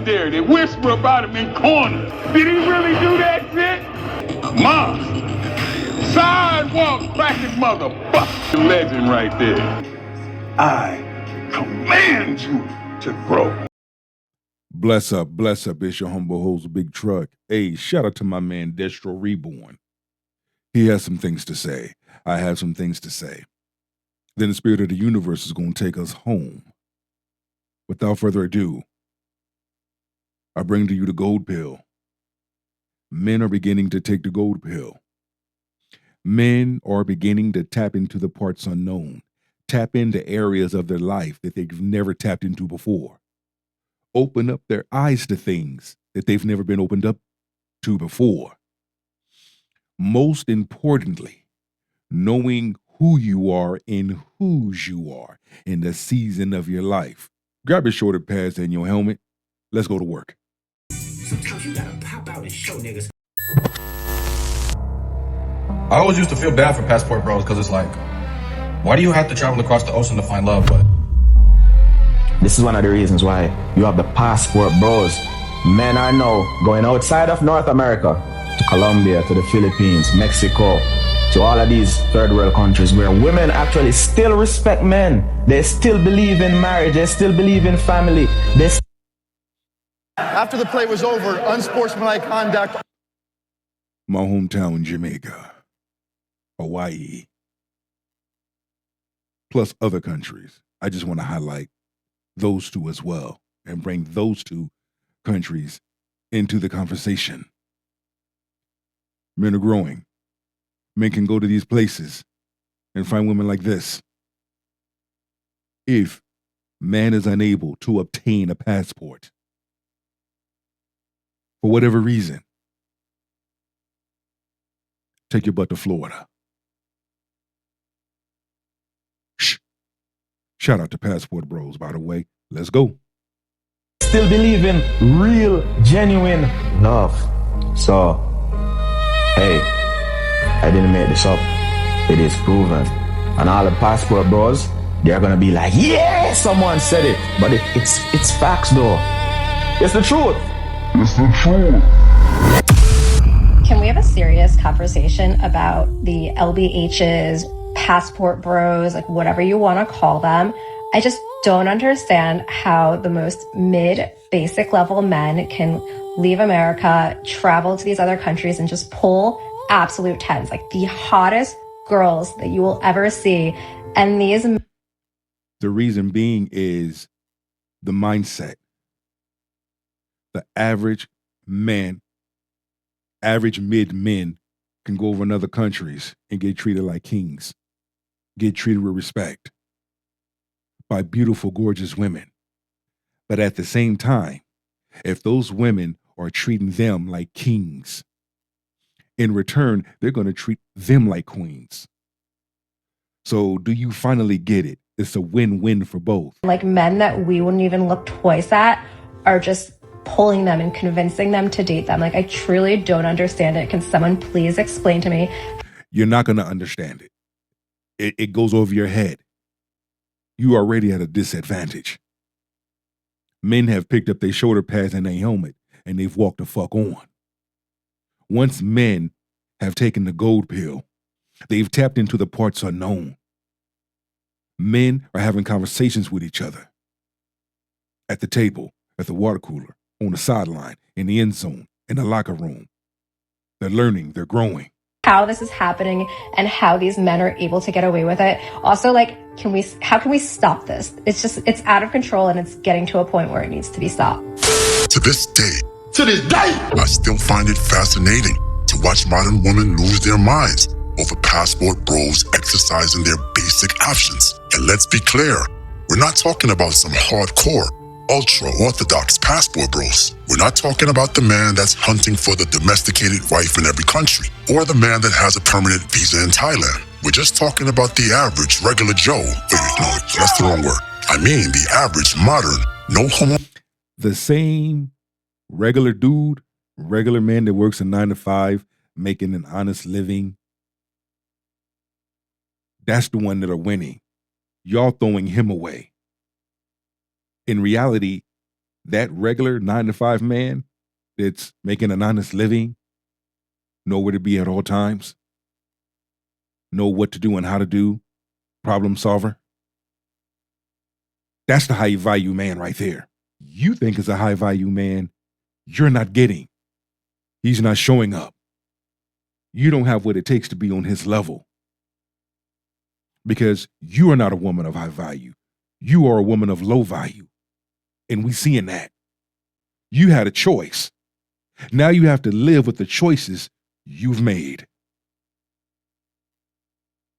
legendary. They whisper about him in corners. Did he really do that shit? Monster. Sidewalk cracking motherfucking legend right there. I command you to grow. Bless up. It's your humble host, Big Truck. Hey, shout out to my man, Destro Reborn. He has some things to say. I have some things to say. Then the spirit of the universe is going to take us home. Without further ado, I bring to you the gold pill. Men are beginning to take the gold pill. Men are beginning to tap into the parts unknown, tap into areas of their life that they've never tapped into before. Open up their eyes to things that they've never been opened up to before. Most importantly, knowing who you are and whose you are in the season of your life. Grab your shoulder pads and your helmet. Let's go to work. Sometimes you gotta pop out and show niggas. I always used to feel bad for passport bros because it's like, why do you have to travel across the ocean to find love? But this is one of the reasons why you have the passport bros. Men are now going outside of North America to Colombia, to the Philippines, Mexico, to all of these third world countries where women actually still respect men. They still believe in marriage. They still believe in family. After the play was over, unsportsmanlike conduct. My hometown, Jamaica, Hawaii, plus other countries. I just want to highlight those two as well and bring those two countries into the conversation. Men are growing. Men can go to these places and find women like this. If man is unable to obtain a passport, for whatever reason, take your butt to Florida. Shh. Shout out to Passport Bros, by the way. Let's go. Still believe in real, genuine love. So, hey, I didn't make this up. It is proven. And all the Passport Bros, they're gonna be like, yeah, someone said it. But it's facts though. It's the truth. It's the truth. Can we have a serious conversation about the LBHs, passport bros, like whatever you want to call them? I just don't understand how the most basic level men can leave America, travel to these other countries and just pull absolute tens, like the hottest girls that you will ever see. And the reason being is the mindset. The average man, average mid-men can go over in other countries and get treated like kings, get treated with respect by beautiful, gorgeous women. But at the same time, if those women are treating them like kings, in return, they're going to treat them like queens. So do you finally get it? It's a win-win for both. Like men that we wouldn't even look twice at are just pulling them and convincing them to date them. Like, I truly don't understand it. Can someone please explain to me? You're not going to understand it. It goes over your head. You are already at a disadvantage. Men have picked up their shoulder pads and their helmet, and they've walked the fuck on. Once men have taken the gold pill, they've tapped into the parts unknown. Men are having conversations with each other at the table, at the water cooler, on the sideline, in the end zone, in the locker room. They're learning, they're growing. How this is happening and how these men are able to get away with it. Also, like, how can we stop this? It's out of control and it's getting to a point where it needs to be stopped. To this day, I still find it fascinating to watch modern women lose their minds over passport bros exercising their basic options. And let's be clear, we're not talking about some hardcore, ultra-orthodox passport bros. We're not talking about the man that's hunting for the domesticated wife in every country, or the man that has a permanent visa in Thailand. We're just talking about the average, regular Joe. Wait, no, that's the wrong word. I mean the average, modern, no homo. The same regular dude, regular man that works a 9 to 5, making an honest living. That's the one that are winning. Y'all throwing him away. In reality, that regular 9-to-5 man that's making an honest living, know where to be at all times, know what to do and how to do, problem solver. That's the high value man right there. You think is a high value man, you're not getting. He's not showing up. You don't have what it takes to be on his level because you are not a woman of high value. You are a woman of low value. And we seeing that. You had a choice. Now you have to live with the choices you've made.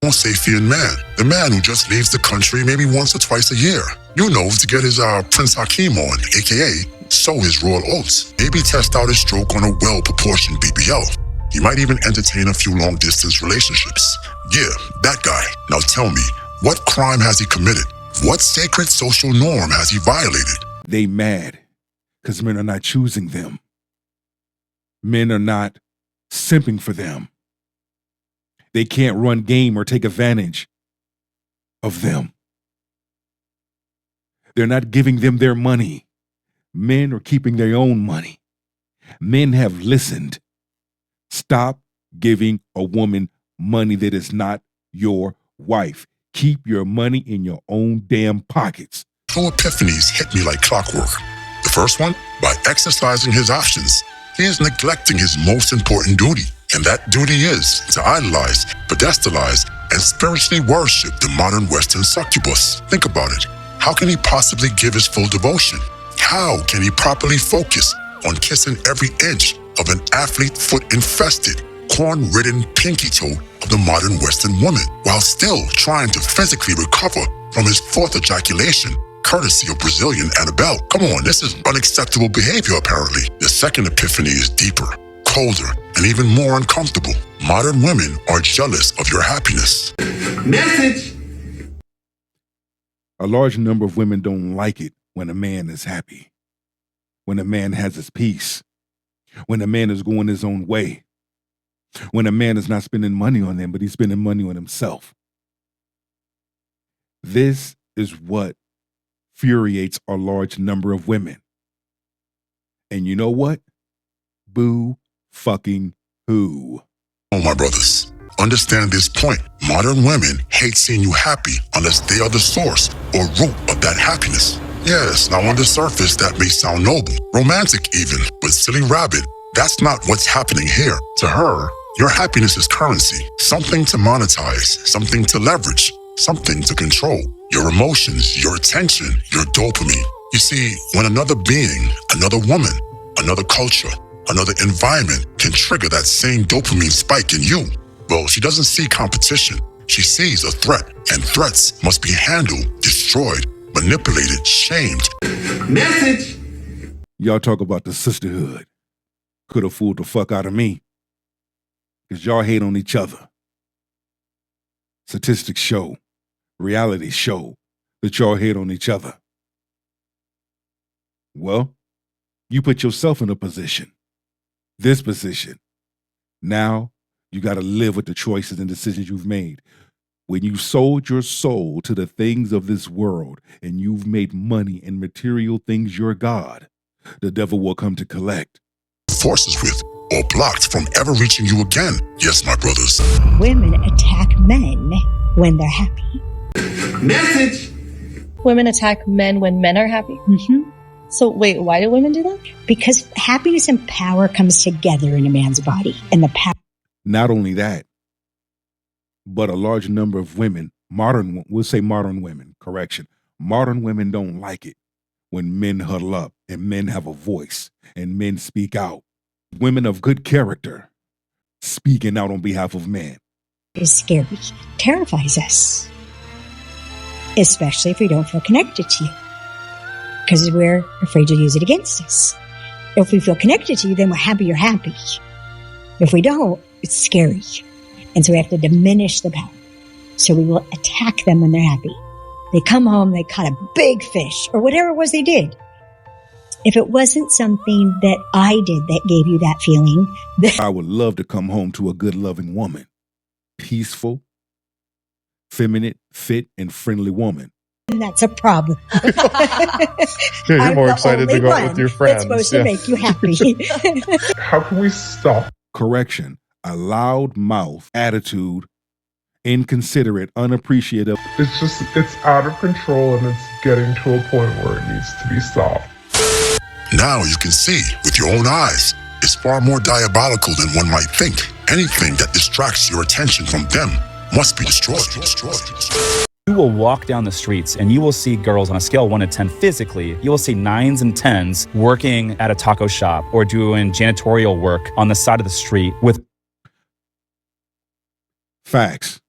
Sapien man, the man who just leaves the country maybe once or twice a year, to get his Prince Hakeem on, aka sow his royal oats, maybe test out his stroke on a well-proportioned BBL. He might even entertain a few long-distance relationships. Yeah, that guy. Now tell me, what crime has he committed? What sacred social norm has he violated? They mad because men are not choosing them. Men are not simping for them. They can't run game or take advantage of them. They're not giving them their money. Men are keeping their own money. Men have listened. Stop giving a woman money that is not your wife. Keep your money in your own damn pockets. Two epiphanies hit me like clockwork. The first one, by exercising his options, he is neglecting his most important duty. And that duty is to idolize, pedestalize, and spiritually worship the modern Western succubus. Think about it. How can he possibly give his full devotion? How can he properly focus on kissing every inch of an athlete foot-infested, corn-ridden pinky toe of the modern Western woman, while still trying to physically recover from his fourth ejaculation, courtesy of Brazilian Annabelle? Come on, this is unacceptable behavior, apparently. The second epiphany is deeper, colder, and even more uncomfortable. Modern women are jealous of your happiness. Message! A large number of women don't like it when a man is happy, when a man has his peace, when a man is going his own way, when a man is not spending money on them, but he's spending money on himself. This is what infuriates a large number of women. And you know what? Boo fucking who? Oh, my brothers, understand this point. Modern women hate seeing you happy unless they are the source or root of that happiness. Yes, now on the surface that may sound noble, romantic even, but silly rabbit, that's not what's happening here. To her, your happiness is currency, something to monetize, something to leverage, something to control. Your emotions, your attention, your dopamine. You see, when another being, another woman, another culture, another environment can trigger that same dopamine spike in you, well, she doesn't see competition. She sees a threat, and threats must be handled, destroyed, manipulated, shamed. Message! Y'all talk about the sisterhood. Could have fooled the fuck out of me. Because y'all hate on each other. Statistics show, reality show that y'all hate on each other. Well, you put yourself in a position, this position. Now you got to live with the choices and decisions you've made. When you sold your soul to the things of this world and you've made money and material things your God, the devil will come to collect. Forces with or blocked from ever reaching you again. Yes, my brothers. Women attack men when they're happy. Message! Women attack men when men are happy. Mm-hmm. So wait, why do women do that? Because happiness and power comes together in a man's body. And the power. Not only that, but a large number of women, we'll say modern women, correction. Modern women don't like it when men huddle up and men have a voice and men speak out. Women of good character speaking out on behalf of men. Is scary, terrifies us. Especially if we don't feel connected to you. Because we're afraid to use it against us. If we feel connected to you, then we're happy you're happy. If we don't, it's scary. And so we have to diminish the power. So we will attack them when they're happy. They come home, they caught a big fish, or whatever it was they did. If it wasn't something that I did that gave you that feeling, I would love to come home to a good, loving woman. Peaceful, feminine, fit, and friendly woman. And that's a problem. Yeah, you're I'm more the excited to only go out one with your friends. that's supposed to make you happy. How can we stop? Correction, a loud mouth attitude, inconsiderate, unappreciative. It's out of control and it's getting to a point where it needs to be stopped. Now you can see with your own eyes. It's far more diabolical than one might think. Anything that distracts your attention from them must be destroyed. You will walk down the streets and you will see girls on a scale of 1 to 10 physically. You will see 9s and 10s working at a taco shop or doing janitorial work on the side of the street with Facts.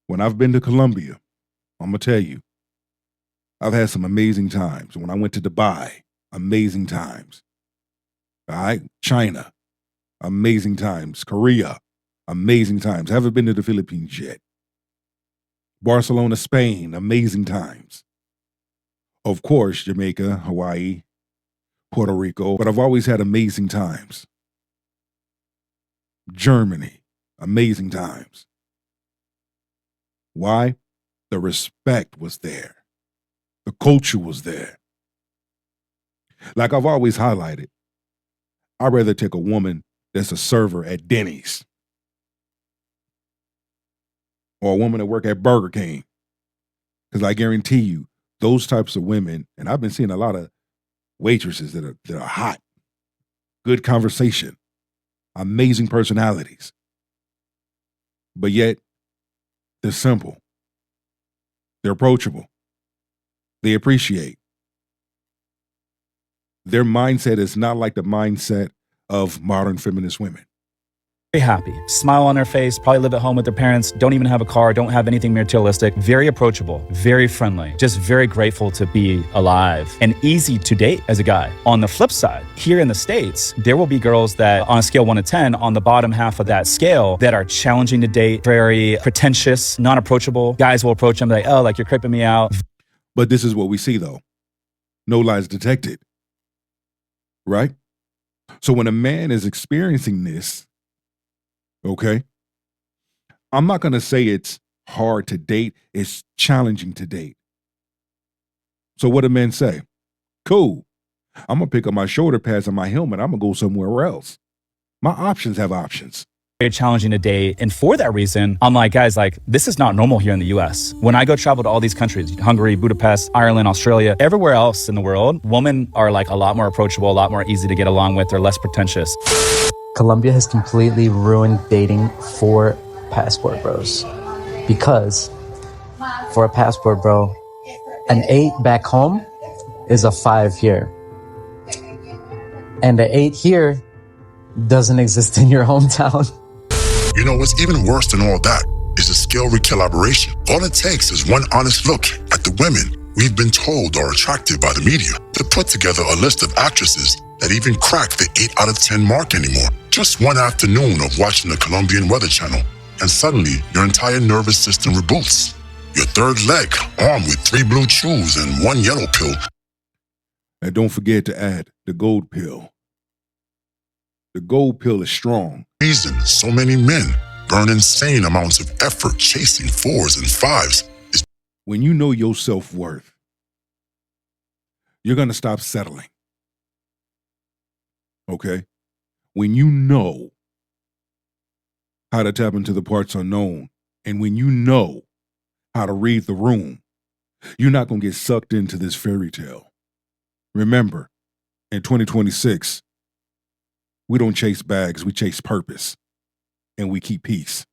When I've been to Colombia, I'm going to tell you, I've had some amazing times. When I went to Dubai, amazing times. All right? China, amazing times. Korea, amazing times. Haven't been to the Philippines yet. Barcelona, Spain, amazing times. Of course, Jamaica, Hawaii, Puerto Rico, but I've always had amazing times. Germany, amazing times. Why? The respect was there. The culture was there. Like I've always highlighted, I'd rather take a woman that's a server at Denny's or a woman that work at Burger King. Because I guarantee you, those types of women, and I've been seeing a lot of waitresses that are hot, good conversation, amazing personalities, but yet they're simple, they're approachable, they appreciate. Their mindset is not like the mindset of modern feminist women. very happy, smile on their face, probably live at home with their parents, don't even have a car, don't have anything materialistic, very approachable, very friendly, just very grateful to be alive and easy to date as a guy. On the flip side, here in the States, there will be girls that on a scale 1 to 10, on the bottom half of that scale, that are challenging to date, very pretentious, non-approachable. Guys will approach them like, oh, like you're creeping me out. But this is what we see though. No lies detected. Right? So when a man is experiencing this, okay, I'm not going to say it's hard to date. It's challenging to date. So what do men say? Cool. I'm going to pick up my shoulder pads and my helmet. I'm going to go somewhere else. My options have options. Very challenging to date. And for that reason, I'm like, guys, like, this is not normal here in the US. When I go travel to all these countries, Hungary, Budapest, Ireland, Australia, everywhere else in the world, women are like a lot more approachable, a lot more easy to get along with. They're less pretentious. Colombia has completely ruined dating for passport bros. Because for a passport bro, an 8 back home is a 5 here. And the 8 here doesn't exist in your hometown. You know what's even worse than all that is the skill recollaboration. All it takes is one honest look at the women we've been told are attracted by the media to put together a list of actresses that even crack the 8 out of 10 mark anymore. Just one afternoon of watching the Colombian Weather Channel, and suddenly your entire nervous system reboots. Your third leg, armed with 3 blue chews and 1 yellow pill. And don't forget to add the gold pill. The gold pill is strong. Reason so many men burn insane amounts of effort chasing 4s and 5s is when you know your self-worth, you're going to stop settling. Okay? When you know how to tap into the parts unknown, and when you know how to read the room, you're not going to get sucked into this fairy tale. Remember, in 2026, we don't chase bags, we chase purpose, and we keep peace.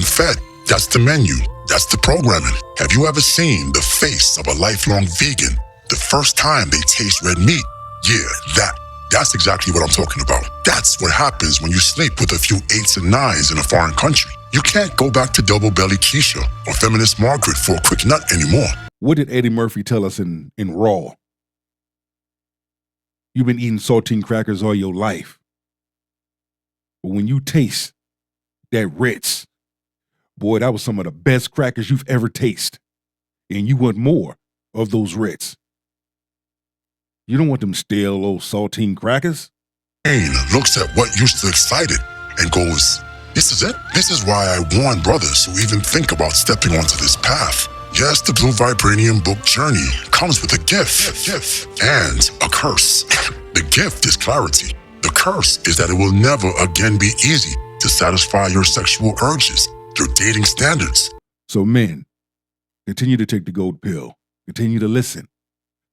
fed. That's the menu. That's the programming. Have you ever seen the face of a lifelong vegan the first time they taste red meat? Yeah, that's exactly what I'm talking about. That's what happens when you sleep with a few 8s and 9s in a foreign country. You can't go back to double belly Keisha or feminist Margaret for a quick nut anymore. What did Eddie Murphy tell us in Raw? You've been eating saltine crackers all your life. But when you taste that Ritz, boy, that was some of the best crackers you've ever tasted. And you want more of those Ritz. You don't want them stale old saltine crackers. Jane looks at what used to excite it and goes, this is it? This is why I warn brothers who even think about stepping onto this path. Yes, the Blue Vibranium book journey comes with a gift and a curse. The gift is clarity. The curse is that it will never again be easy to satisfy your sexual urges, your dating standards. So men, continue to take the gold pill. Continue to listen.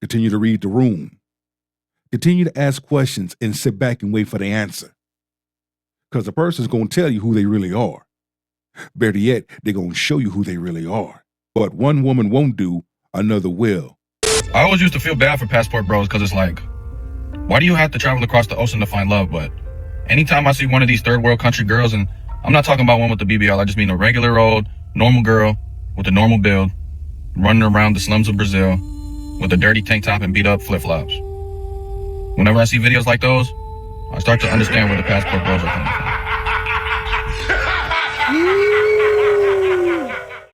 Continue to read the room. Continue to ask questions and sit back and wait for the answer. Because the person's going to tell you who they really are. Better yet, they're going to show you who they really are. But one woman won't do, another will. I always used to feel bad for passport bros because it's like, why do you have to travel across the ocean to find love? But anytime I see one of these third world country girls, and I'm not talking about one with the BBL, I just mean a regular old normal girl with a normal build running around the slums of Brazil with a dirty tank top and beat up flip-flops. Whenever I see videos like those, I start to understand where the passport bros are coming from.